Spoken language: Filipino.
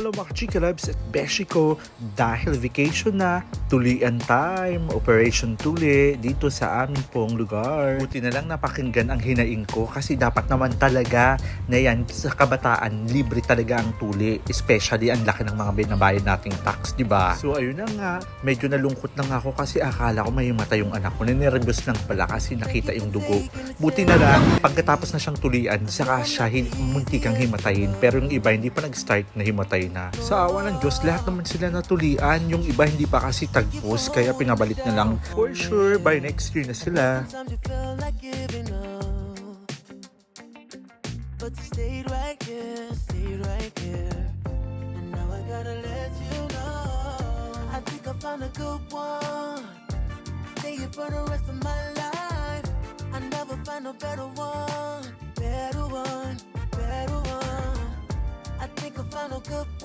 Hello mga Chika Loves at Beshi ko, dahil vacation na, tulian time, Operation Tuli dito sa amin pong lugar. Buti na lang napakinggan ang hinaing ko kasi dapat naman talaga na yan sa kabataan, libre talaga ang tuli. Especially ang laki ng mga binabayad nating tax, di ba? So ayun na nga, medyo nalungkot na nga ako kasi akala ko may matay yung anak ko. Ninervous lang pala kasi nakita yung dugo. Buti na lang, pagkatapos na siyang tulian, saka siya muntikang himatayin. Pero yung iba hindi pa nag-start na himatay na. Sa awa ng Diyos, lahat naman sila natulian. Yung iba hindi pa kasi tagpos, kaya pinabalik na lang. For sure, by next year na sila. But you stayed right here. And now I gotta let you know, I think I found a good one. Stay here for the rest of my life. I never find a better one. I think I found a good one.